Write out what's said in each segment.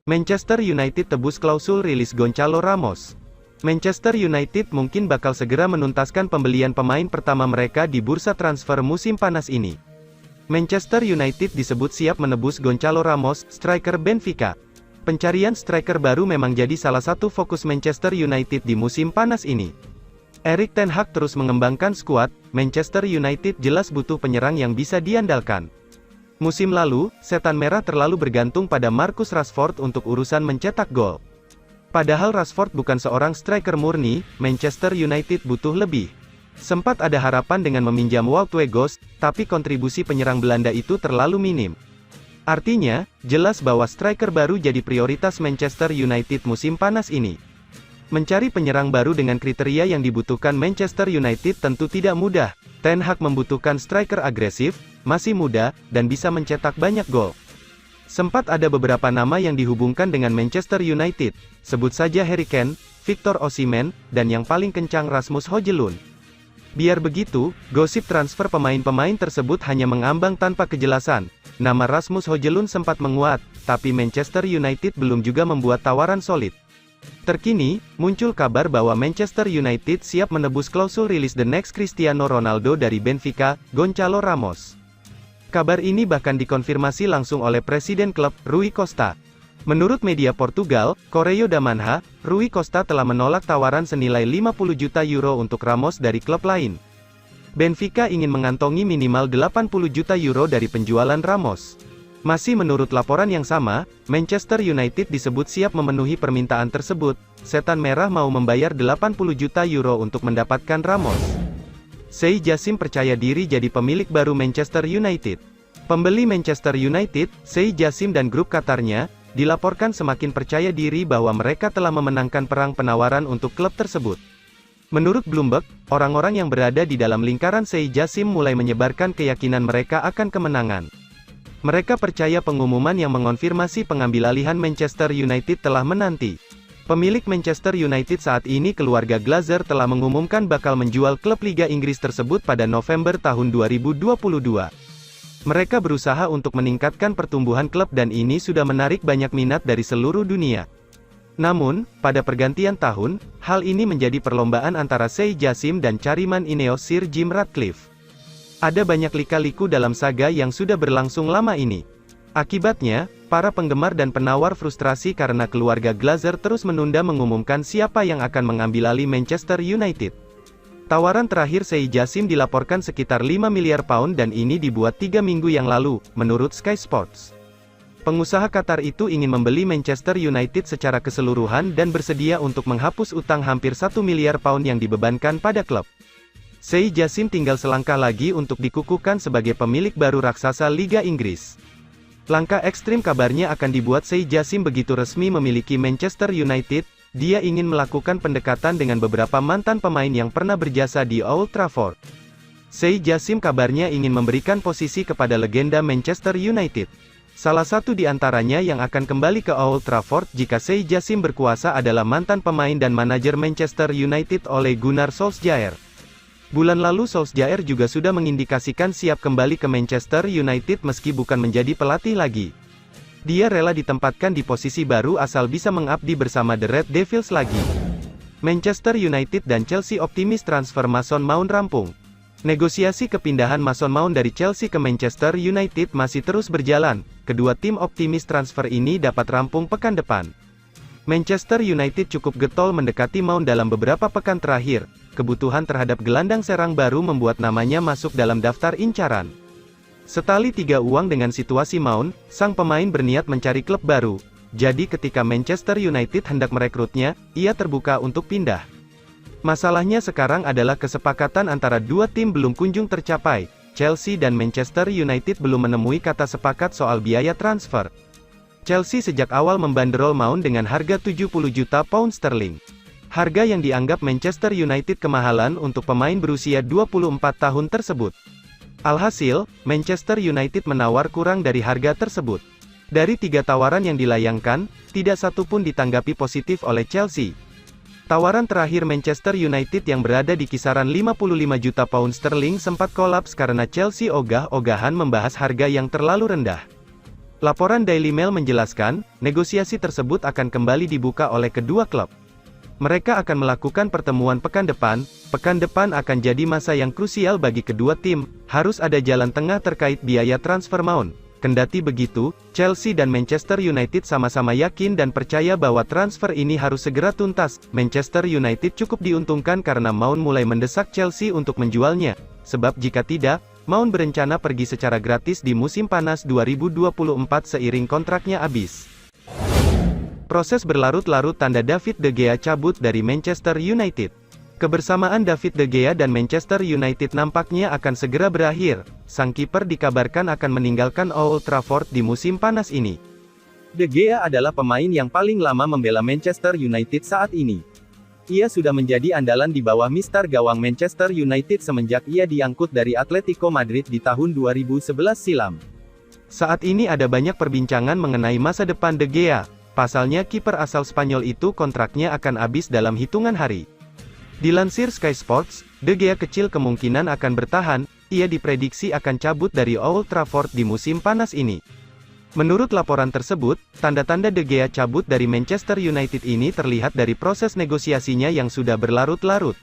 Manchester United tebus klausul rilis Gonçalo Ramos. Manchester United mungkin bakal segera menuntaskan pembelian pemain pertama mereka di bursa transfer musim panas ini. Manchester United disebut siap menebus Gonçalo Ramos, striker Benfica. Pencarian striker baru memang jadi salah satu fokus Manchester United di musim panas ini. Erik ten Hag terus mengembangkan skuad, Manchester United jelas butuh penyerang yang bisa diandalkan. Musim lalu, Setan Merah terlalu bergantung pada Marcus Rashford untuk urusan mencetak gol. Padahal Rashford bukan seorang striker murni, Manchester United butuh lebih. Sempat ada harapan dengan meminjam Wout Weghorst, tapi kontribusi penyerang Belanda itu terlalu minim. Artinya, jelas bahwa striker baru jadi prioritas Manchester United musim panas ini. Mencari penyerang baru dengan kriteria yang dibutuhkan Manchester United tentu tidak mudah. Ten Hag membutuhkan striker agresif, masih muda, dan bisa mencetak banyak gol. Sempat ada beberapa nama yang dihubungkan dengan Manchester United, sebut saja Harry Kane, Victor Osimhen, dan yang paling kencang Rasmus Højlund. Biar begitu, gosip transfer pemain-pemain tersebut hanya mengambang tanpa kejelasan. Nama Rasmus Højlund sempat menguat, tapi Manchester United belum juga membuat tawaran solid. Terkini, muncul kabar bahwa Manchester United siap menebus klausul rilis the next Cristiano Ronaldo dari Benfica, Gonçalo Ramos. Kabar ini bahkan dikonfirmasi langsung oleh presiden klub, Rui Costa. Menurut media Portugal, Correio da Manha, Rui Costa telah menolak tawaran senilai 50 juta euro untuk Ramos dari klub lain. Benfica ingin mengantongi minimal 80 juta euro dari penjualan Ramos. Masih menurut laporan yang sama, Manchester United disebut siap memenuhi permintaan tersebut. Setan Merah mau membayar 80 juta euro untuk mendapatkan Ramos. Sheikh Jassim percaya diri jadi pemilik baru Manchester United. Pembeli Manchester United, Sheikh Jassim dan grup Qatarnya, dilaporkan semakin percaya diri bahwa mereka telah memenangkan perang penawaran untuk klub tersebut. Menurut Bloomberg, orang-orang yang berada di dalam lingkaran Sheikh Jassim mulai menyebarkan keyakinan mereka akan kemenangan. Mereka percaya pengumuman yang mengonfirmasi pengambilalihan Manchester United telah menanti. Pemilik Manchester United saat ini keluarga Glazer telah mengumumkan bakal menjual klub Liga Inggris tersebut pada November tahun 2022. Mereka berusaha untuk meningkatkan pertumbuhan klub dan ini sudah menarik banyak minat dari seluruh dunia. Namun, pada pergantian tahun, hal ini menjadi perlombaan antara Sheikh Jassim dan Cariman Ineos Sir Jim Ratcliffe. Ada banyak lika-liku dalam saga yang sudah berlangsung lama ini. Akibatnya, para penggemar dan penawar frustrasi karena keluarga Glazer terus menunda mengumumkan siapa yang akan mengambil alih Manchester United. Tawaran terakhir Sheikh Jassim dilaporkan sekitar 5 miliar pound dan ini dibuat 3 minggu yang lalu, menurut Sky Sports. Pengusaha Qatar itu ingin membeli Manchester United secara keseluruhan dan bersedia untuk menghapus utang hampir 1 miliar pound yang dibebankan pada klub. Sheikh Jassim tinggal selangkah lagi untuk dikukuhkan sebagai pemilik baru raksasa Liga Inggris. Langkah ekstrim kabarnya akan dibuat Sheikh Jassim begitu resmi memiliki Manchester United. Dia ingin melakukan pendekatan dengan beberapa mantan pemain yang pernah berjasa di Old Trafford. Sheikh Jassim kabarnya ingin memberikan posisi kepada legenda Manchester United. Salah satu di antaranya yang akan kembali ke Old Trafford jika Sheikh Jassim berkuasa adalah mantan pemain dan manajer Manchester United Ole Gunnar Solskjaer. Bulan lalu Solskjaer juga sudah mengindikasikan siap kembali ke Manchester United meski bukan menjadi pelatih lagi. Dia rela ditempatkan di posisi baru asal bisa mengabdi bersama The Red Devils lagi. Manchester United dan Chelsea optimis transfer Mason Mount rampung. Negosiasi kepindahan Mason Mount dari Chelsea ke Manchester United masih terus berjalan. Kedua tim optimis transfer ini dapat rampung pekan depan. Manchester United cukup getol mendekati Mount dalam beberapa pekan terakhir. Kebutuhan terhadap gelandang serang baru membuat namanya masuk dalam daftar incaran. Setali tiga uang dengan situasi Mount, sang pemain berniat mencari klub baru. Jadi ketika Manchester United hendak merekrutnya, ia terbuka untuk pindah. Masalahnya sekarang adalah kesepakatan antara dua tim belum kunjung tercapai. Chelsea dan Manchester United belum menemui kata sepakat soal biaya transfer. Chelsea sejak awal membanderol Mount dengan harga 70 juta pound sterling. Harga yang dianggap Manchester United kemahalan untuk pemain berusia 24 tahun tersebut. Alhasil, Manchester United menawar kurang dari harga tersebut. Dari 3 tawaran yang dilayangkan, tidak satu pun ditanggapi positif oleh Chelsea. Tawaran terakhir Manchester United yang berada di kisaran 55 juta pound sterling sempat kolaps karena Chelsea ogah-ogahan membahas harga yang terlalu rendah. Laporan Daily Mail menjelaskan, negosiasi tersebut akan kembali dibuka oleh kedua klub. Mereka akan melakukan pertemuan pekan depan. Pekan depan akan jadi masa yang krusial bagi kedua tim, harus ada jalan tengah terkait biaya transfer Mount. Kendati begitu, Chelsea dan Manchester United sama-sama yakin dan percaya bahwa transfer ini harus segera tuntas. Manchester United cukup diuntungkan karena Mount mulai mendesak Chelsea untuk menjualnya. Sebab jika tidak, Mount berencana pergi secara gratis di musim panas 2024 seiring kontraknya habis. Proses berlarut-larut tanda David De Gea cabut dari Manchester United. Kebersamaan David De Gea dan Manchester United nampaknya akan segera berakhir. Sang kiper dikabarkan akan meninggalkan Old Trafford di musim panas ini. De Gea adalah pemain yang paling lama membela Manchester United saat ini. Ia sudah menjadi andalan di bawah mister gawang Manchester United semenjak ia diangkut dari Atletico Madrid di tahun 2011 silam. Saat ini ada banyak perbincangan mengenai masa depan De Gea. Pasalnya kiper asal Spanyol itu kontraknya akan habis dalam hitungan hari. Dilansir Sky Sports, De Gea kecil kemungkinan akan bertahan. Ia diprediksi akan cabut dari Old Trafford di musim panas ini. Menurut laporan tersebut, tanda-tanda De Gea cabut dari Manchester United ini terlihat dari proses negosiasinya yang sudah berlarut-larut.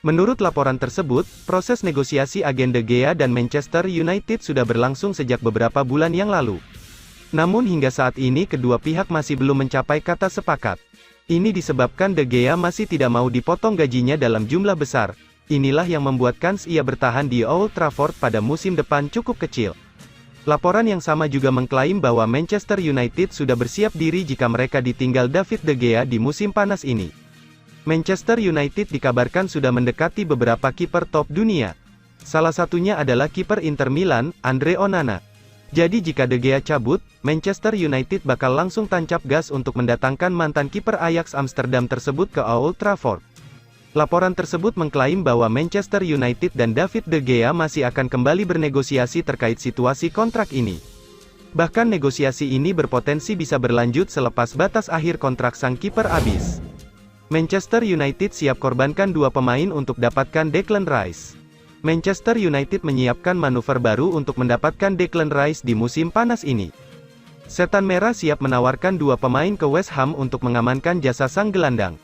Menurut laporan tersebut, proses negosiasi agen De Gea dan Manchester United sudah berlangsung sejak beberapa bulan yang lalu. Namun hingga saat ini kedua pihak masih belum mencapai kata sepakat. Ini disebabkan De Gea masih tidak mau dipotong gajinya dalam jumlah besar. Inilah yang membuat kans ia bertahan di Old Trafford pada musim depan cukup kecil. Laporan yang sama juga mengklaim bahwa Manchester United sudah bersiap diri jika mereka ditinggal David De Gea di musim panas ini. Manchester United dikabarkan sudah mendekati beberapa kiper top dunia. Salah satunya adalah kiper Inter Milan, Andre Onana. Jadi jika De Gea cabut, Manchester United bakal langsung tancap gas untuk mendatangkan mantan kiper Ajax Amsterdam tersebut ke Old Trafford. Laporan tersebut mengklaim bahwa Manchester United dan David De Gea masih akan kembali bernegosiasi terkait situasi kontrak ini. Bahkan negosiasi ini berpotensi bisa berlanjut selepas batas akhir kontrak sang kiper habis. Manchester United siap korbankan dua pemain untuk dapatkan Declan Rice. Manchester United menyiapkan manuver baru untuk mendapatkan Declan Rice di musim panas ini. Setan Merah siap menawarkan dua pemain ke West Ham untuk mengamankan jasa sang gelandang.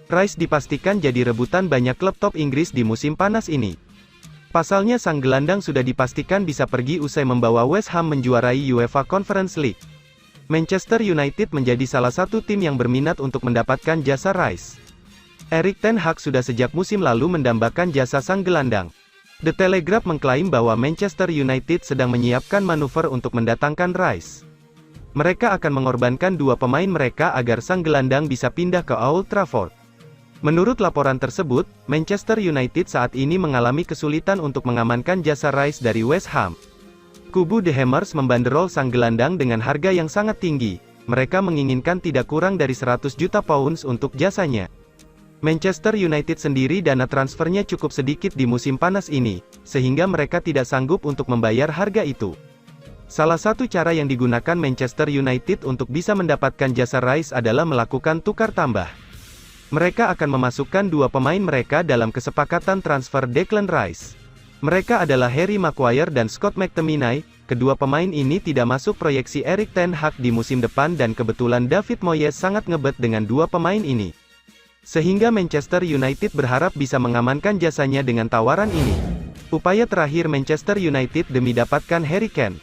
Rice dipastikan jadi rebutan banyak klub top Inggris di musim panas ini. Pasalnya sang gelandang sudah dipastikan bisa pergi usai membawa West Ham menjuarai UEFA Conference League. Manchester United menjadi salah satu tim yang berminat untuk mendapatkan jasa Rice. Erik ten Hag sudah sejak musim lalu mendambakan jasa sang gelandang. The Telegraph mengklaim bahwa Manchester United sedang menyiapkan manuver untuk mendatangkan Rice. Mereka akan mengorbankan dua pemain mereka agar sang gelandang bisa pindah ke Old Trafford. Menurut laporan tersebut, Manchester United saat ini mengalami kesulitan untuk mengamankan jasa Rice dari West Ham. Kubu The Hammers membanderol sang gelandang dengan harga yang sangat tinggi. Mereka menginginkan tidak kurang dari 100 juta pounds untuk jasanya. Manchester United sendiri dana transfernya cukup sedikit di musim panas ini, sehingga mereka tidak sanggup untuk membayar harga itu. Salah satu cara yang digunakan Manchester United untuk bisa mendapatkan jasa Rice adalah melakukan tukar tambah. Mereka akan memasukkan dua pemain mereka dalam kesepakatan transfer Declan Rice. Mereka adalah Harry Maguire dan Scott McTominay. Kedua pemain ini tidak masuk proyeksi Erik ten Hag di musim depan dan kebetulan David Moyes sangat ngebet dengan dua pemain ini. Sehingga Manchester United berharap bisa mengamankan jasanya dengan tawaran ini. Upaya terakhir Manchester United demi dapatkan Harry Kane.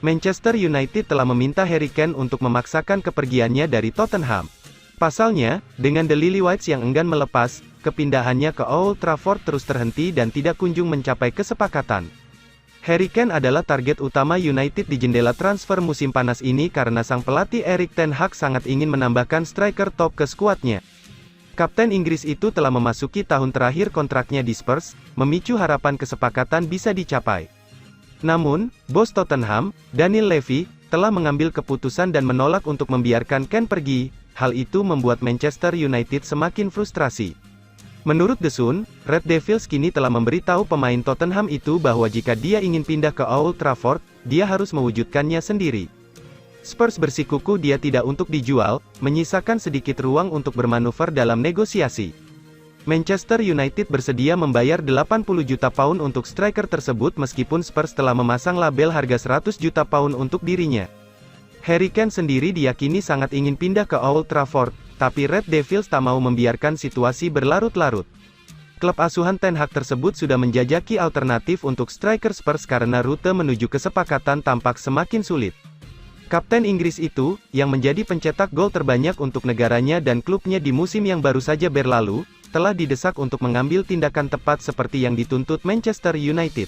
Manchester United telah meminta Harry Kane untuk memaksakan kepergiannya dari Tottenham. Pasalnya, dengan The Lily-Whites yang enggan melepas, kepindahannya ke Old Trafford terus terhenti dan tidak kunjung mencapai kesepakatan. Harry Kane adalah target utama United di jendela transfer musim panas ini karena sang pelatih Erik ten Hag sangat ingin menambahkan striker top ke skuadnya. Kapten Inggris itu telah memasuki tahun terakhir kontraknya di Spurs, memicu harapan kesepakatan bisa dicapai. Namun, bos Tottenham, Daniel Levy, telah mengambil keputusan dan menolak untuk membiarkan Kane pergi. Hal itu membuat Manchester United semakin frustrasi. Menurut The Sun, Red Devils kini telah memberitahu pemain Tottenham itu bahwa jika dia ingin pindah ke Old Trafford, dia harus mewujudkannya sendiri. Spurs bersikukuh dia tidak untuk dijual, menyisakan sedikit ruang untuk bermanuver dalam negosiasi. Manchester United bersedia membayar 80 juta pound untuk striker tersebut meskipun Spurs telah memasang label harga 100 juta pound untuk dirinya. Harry Kane sendiri diyakini sangat ingin pindah ke Old Trafford, tapi Red Devils tak mau membiarkan situasi berlarut-larut. Klub asuhan Ten Hag tersebut sudah menjajaki alternatif untuk striker Spurs karena rute menuju kesepakatan tampak semakin sulit. Kapten Inggris itu, yang menjadi pencetak gol terbanyak untuk negaranya dan klubnya di musim yang baru saja berlalu, telah didesak untuk mengambil tindakan tepat seperti yang dituntut Manchester United.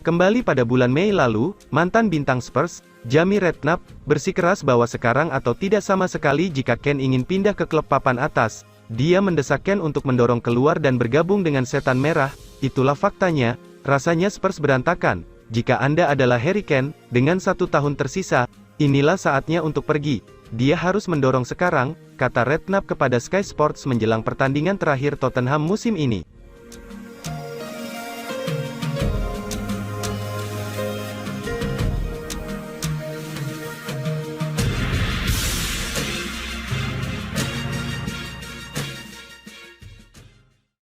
Kembali pada bulan Mei lalu, mantan bintang Spurs, Jamie Redknapp, bersikeras bahwa sekarang atau tidak sama sekali jika Kane ingin pindah ke klub papan atas. Dia mendesak Kane untuk mendorong keluar dan bergabung dengan Setan Merah. Itulah faktanya, rasanya Spurs berantakan. Jika Anda adalah Harry Kane, dengan 1 tahun tersisa, inilah saatnya untuk pergi. Dia harus mendorong sekarang, kata Redknapp kepada Sky Sports menjelang pertandingan terakhir Tottenham musim ini.